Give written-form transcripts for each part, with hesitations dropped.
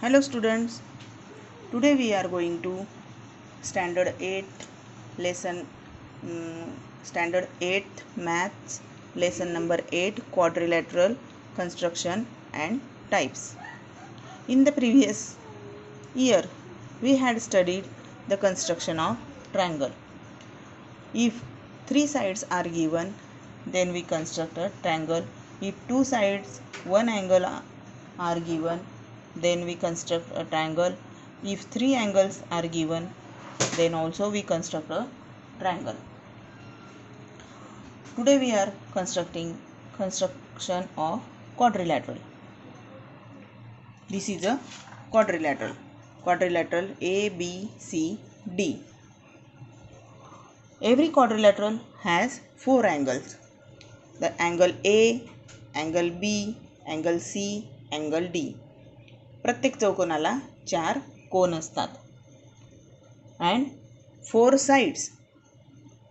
Hello students, today we are going to standard 8 lesson standard 8th maths lesson number 8 quadrilateral construction and types. In the previous year we had studied the construction of triangle. If three sides are given, then we construct a triangle. If two sides, one angle are given, then we construct a triangle. If three angles are given, then also we construct a triangle. Today we are construction of quadrilateral. This is a quadrilateral. Quadrilateral A, B, C, D. Every quadrilateral has four angles. The angle A, angle B, angle C, angle D. प्रत्येक चौकोनाला चार कोन असतात. And four sides.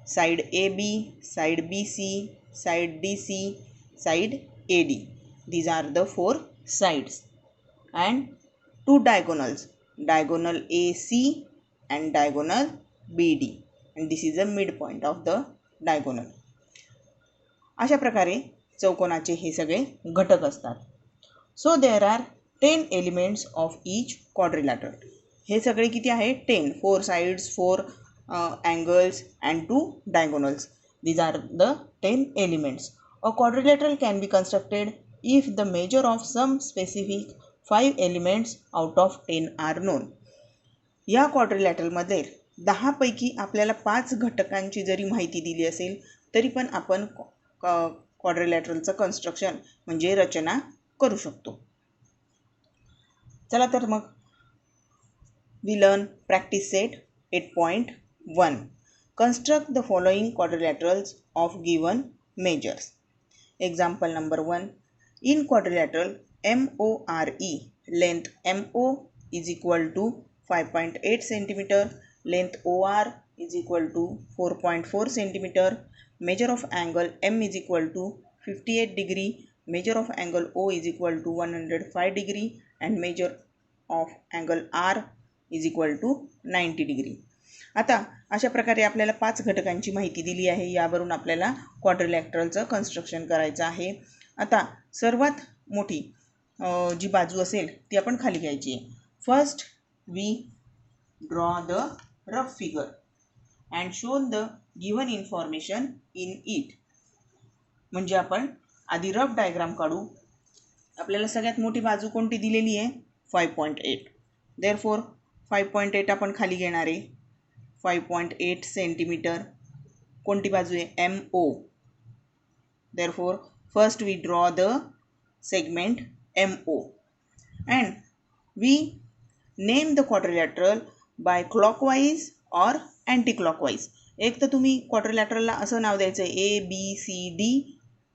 Side AB, side BC, side DC, side AD. These are the four sides. And two diagonals. Diagonal AC and diagonal BD. And this is the midpoint of the diagonal. अशा प्रकारे चौकोनाचे हे सगळे घटक असतात. So there are 10 elements of each quadrilateral. हे सगळे किती आहे? 10. 4 sides, 4 angles and 2 diagonals. These are the 10 elements. A quadrilateral can be constructed if the measure of some specific 5 elements out of 10 are known. या क्वाड्रिलॅटरलमध्ये 10 पैकी आपल्याला 5 घटकांची जरी माहिती दिली असेल तरी पण आपण क्वाड्रिलॅटरलचं कन्स्ट्रक्शन म्हणजे रचना करू शकतो. चला तर मग we learn practice set 8.1. Construct the following quadrilaterals of given measures. Example number 1. In quadrilateral MORE, length MO is equal to 5.8 cm, length OR is equal to 4.4 cm, measure of angle M is equal to 58 degree, measure of angle O is equal to 105 degree, and measure of angle R is equal to 90 degree. आता अशा प्रकारे आपल्याला 5 घटकांची माहिती दिली आहे. यावरून आपल्याला क्वाड्रिलॅटरलचं कन्स्ट्रक्शन करायचं आहे. आता सर्वात मोठी जी बाजू असेल ती आपण खाली घ्यायची आहे. First we draw the rough figure and show the given information in it. म्हणजे आपण आधी रफ डायग्राम काढू. आपल्याला सगळ्यात मोठी बाजू कोणती दिलेली आहे? 5.8. देअरफॉर 5.8 आपण खाली घेणार आहे. 5.8 सेंटीमीटर. कोणती बाजू आहे? MO. Therefore first we draw the segment MO and we name the quadrilateral by clockwise or anti-clockwise. एक तर तुम्ही क्वाड्रिलॅटरलला असं नाव द्यायचं ABCD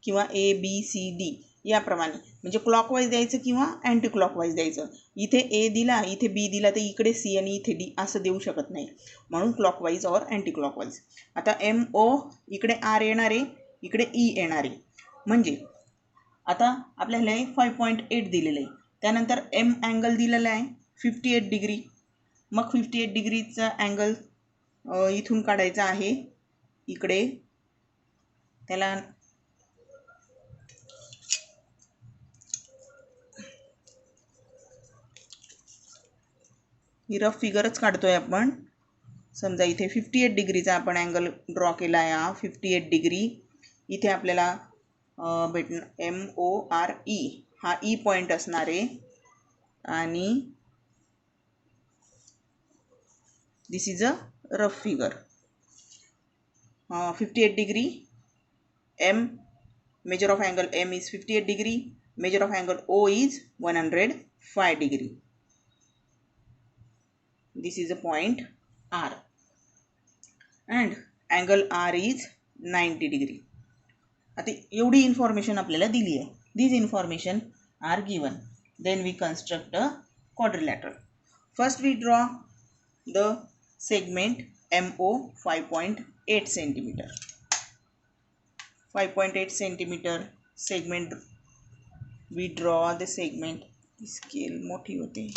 किंवा ABCD याप्रमाणे, म्हणजे क्लॉकवाईज द्यायचं किंवा अँटी क्लॉकवाईज द्यायचं. इथे A दिला, इथे B दिला, तर इकडे C आणि इथे D असं देऊ शकत नाही. म्हणून क्लॉकवाईज और अँटी क्लॉकवाईज. आता MO इकडे R येणार आहे, इकडे E येणार आहे. म्हणजे आता आपल्याला 5.8 दिलेलं आहे. त्यानंतर M अँगल दिलेला आहे 58 डिग्री. मग 58 डिग्रीचा अँगल इथून काढायचा आहे इकडे. त्याला ही रफ फिगरच काढतोय आपण. समजा इथे 58 डिग्रीचा आपण अँगल ड्रॉ केला आहे. 58 डिग्री. इथे आपल्याला भेटणार MORE हा E पॉईंट असणार आहे. आणि this is a rough figure. 58 degree. M measure of angle M is 58 degree. Measure of angle O is 105 degree. This is a point R and angle R is 90 degree. आता एवढी information आपल्याला दिली आहे. These information are given. Then we construct a quadrilateral. First we draw the segment MO 5.8 centimeter. 5.8 centimeter segment. We draw the segment. Scale मोठी होते.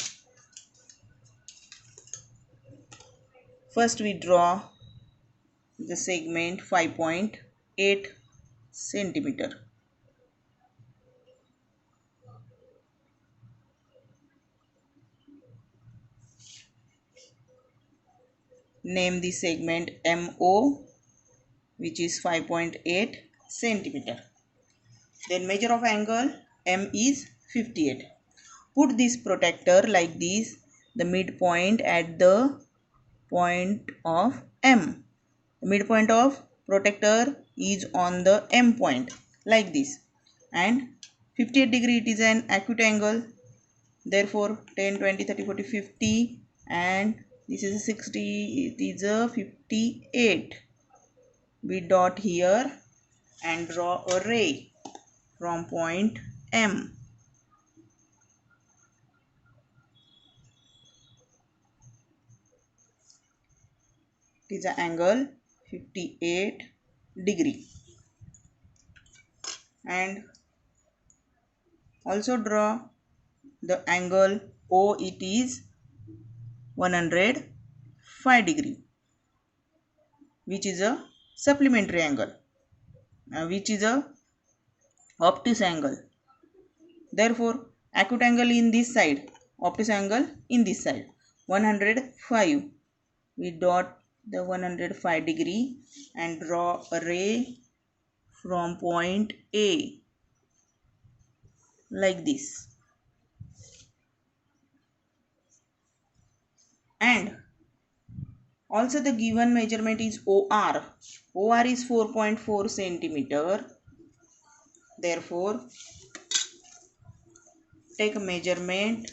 First we draw the segment 5.8 centimeter. Name the segment MO, which is 5.8 centimeter. Then measure of angle M is 58. Put this protector like this, the midpoint at the point of M. The midpoint of protector is on the M point like this, and 58 degree it is an acute angle. Therefore 10, 20, 30, 40, 50, and this is a 60, it is a 58. We dot here and draw a ray from point M. It is an angle 58 degree. And also draw the angle O, it is 105 degree, which is a supplementary angle, which is a obtuse angle. Therefore acute angle in this side, obtuse angle in this side, 105. We dot the 105 degree and draw a ray from point A like this. And also the given measurement is OR. OR is 4.4 centimeter. Therefore take a measurement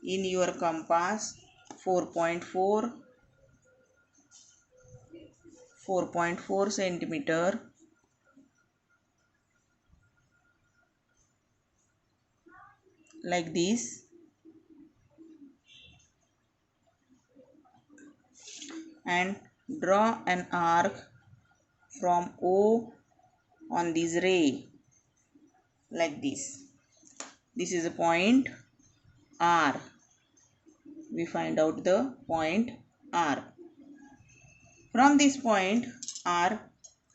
in your compass 4.4 centimeter like this, and draw an arc from O on this ray like this. This is a point R. We find out the point R. From this point R,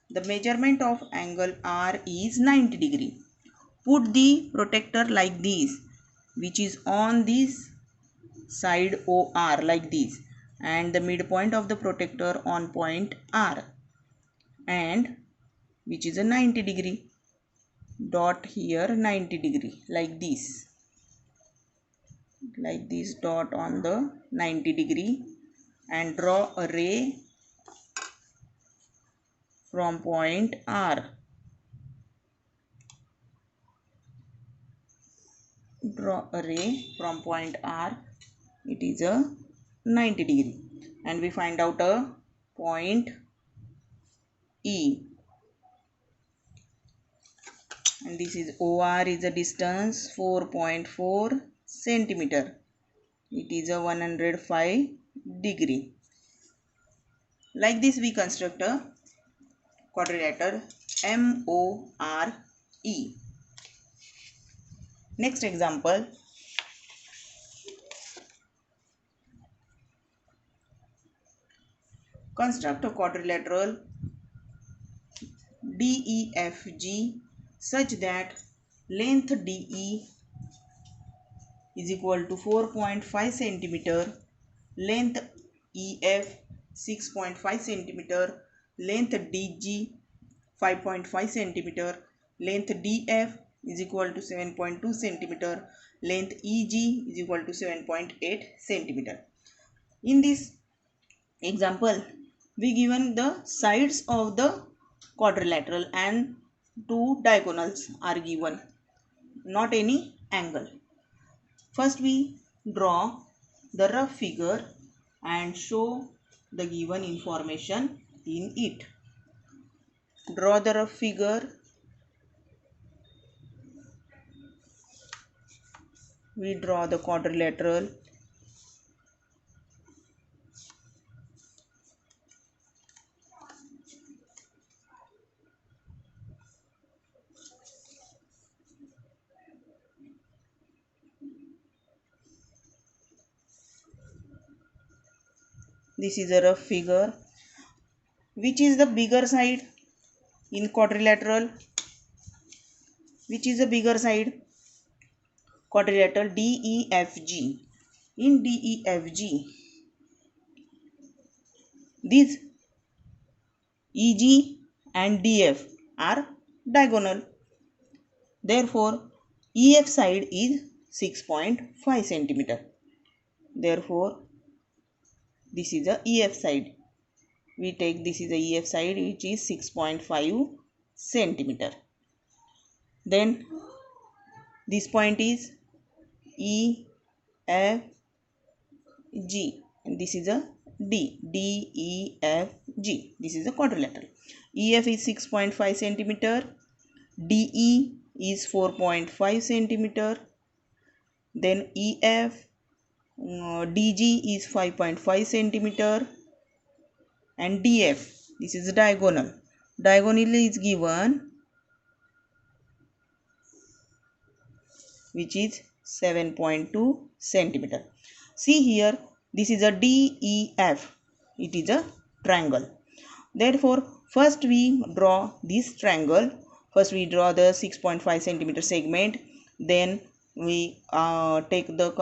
the measurement of angle R is 90 degree. Put the protector like this, which is on this side OR like this, and the midpoint of the protector on point R, and which is a 90 degree. Dot here 90 degree like this, dot on the 90 degree, and draw a ray from point R. Draw a ray from point R. It is a 90 degree, and we find out a point E, and this is OR is a distance 4.4 centimeter. It is a 105 degree. Like this we construct a quadrilateral MORE. Next example. Construct a quadrilateral DEFG such that length DE is equal to 4.5 centimeter, length EF 6.5 centimeter, length DG 5.5 centimeter, length DF is equal to 7.2 centimeter, length EG is equal to 7.8 centimeter. In this example, we given the sides of the quadrilateral and two diagonals are given, not any angle. First we draw the rough figure and show the given information in it. Draw the rough figure. We draw the quadrilateral. This is a rough figure. Which is the bigger side in quadrilateral? Which is the bigger side? Quadrilateral DEFG. In DEFG, these EG and DF are diagonal. Therefore, EF side is 6.5 centimeter. Therefore, this is the EF side. We take this is the EF side, which is 6.5 centimeter. Then this point is E F G, and this is a D E F G. This is a quadrilateral. EF is 6.5 centimeter. DE is 4.5 centimeter. Then EF DG is 5.5 centimeter, and DF, this is diagonal. Diagonally is given, which is 7.2 centimeter. See here, this is a DEF. It is a triangle. Therefore, first we draw this triangle. First we draw the 6.5 centimeter segment. Then we take the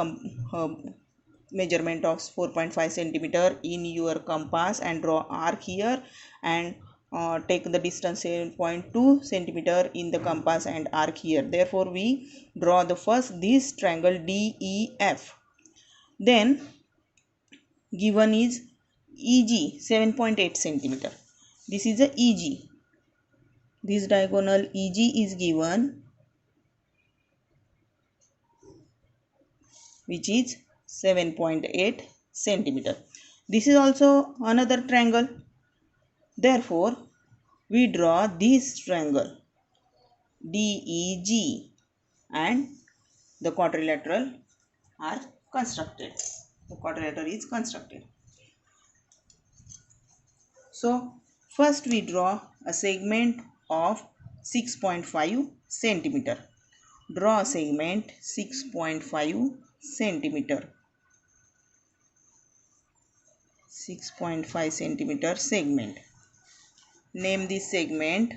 measurement of 4.5 centimeter in your compass and draw arc here, and take the distance 7.2 centimeter in the compass and arc here. Therefore, we draw the first this triangle DEF. Then given is EG 7.8 centimeter. This is the EG. This diagonal EG is given, which is 7.8 centimeter. This is also another triangle. Therefore, we draw this triangle DEG and the quadrilateral are constructed. The quadrilateral is constructed. So, first we draw a segment of 6.5 centimeter. Draw a segment 6.5 centimeter. 6.5 centimeter segment. Name this segment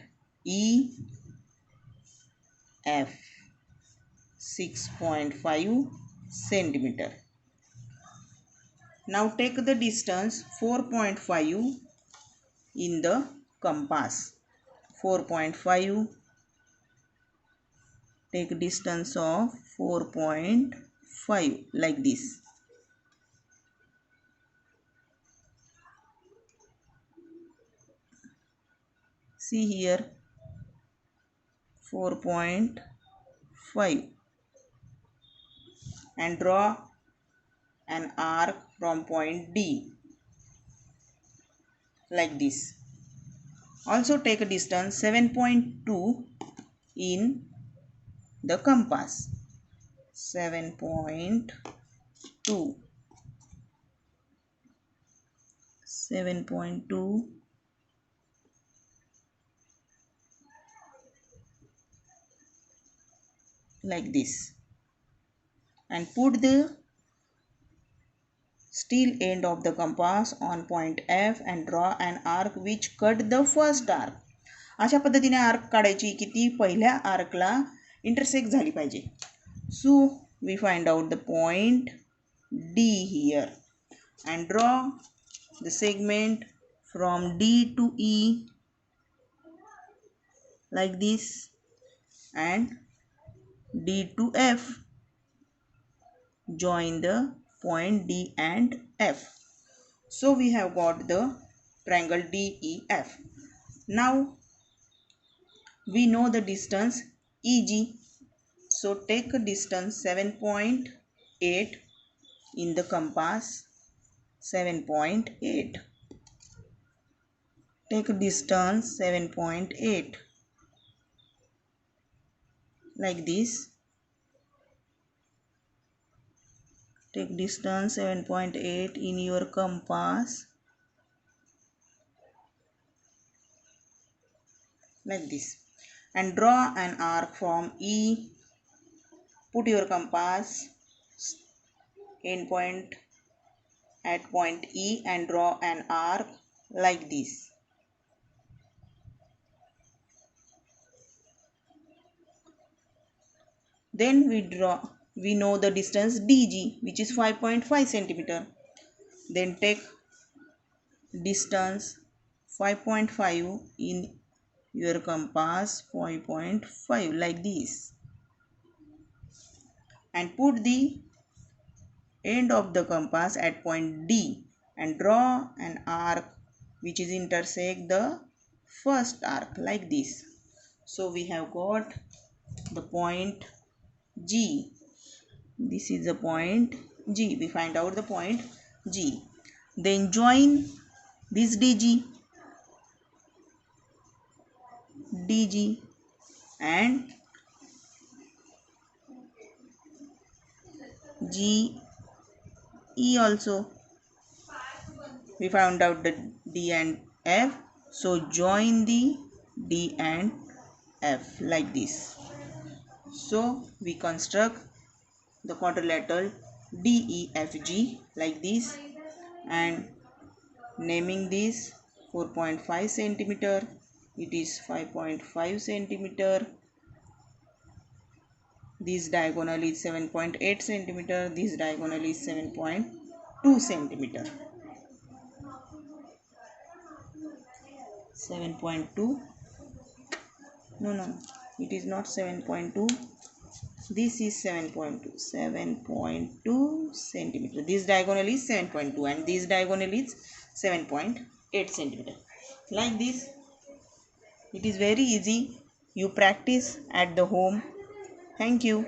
EF. 6.5 centimeter. Now take the distance 4.5 in the compass. 4.5. Take distance of 4.5 like this. See here, 4.5, and draw an arc from point D like this. Also take a distance 7.2 in the compass. 7.2. 7.2 like this, and put the steel end of the compass on point F and draw an arc which cut the first arc. अशा पद्धतीने arc काढायची की ती पहिल्या आर्कला intersect झाली पाहिजे. So we find out the point D here and draw the segment from D to E like this, and D to F. Join the point D and F. So we have got the triangle DEF. Now we know the distance EG. So take a distance 7.8 in the compass. 7.8. Take a distance 7.8 like this. Take distance 7.8 in your compass like this, and draw an arc from E. Put your compass end point at point E and draw an arc like this. Then we know the distance DG, which is 5.5 centimeter. Then take distance 5.5 in your compass, 5.5 like this, and put the end of the compass at point D and draw an arc which is intersect the first arc like this. So we have got the point G. This is the point G. We find out the point G. Then join this DG and GE also. We found out the D and F. So join the D and F like this. So we construct the quadrilateral DEFG like this, and naming this 4.5 centimeter, it is 5.5 centimeter. This diagonal is 7.8 centimeter. This diagonal is 7.2 centimeter. 7.2. No, it is not 7.2. This is 7.2. 7.2 centimeter. This diagonal is 7.2 and this diagonal is 7.8 centimeter. Like this. It is very easy. You practice at the home. Thank you.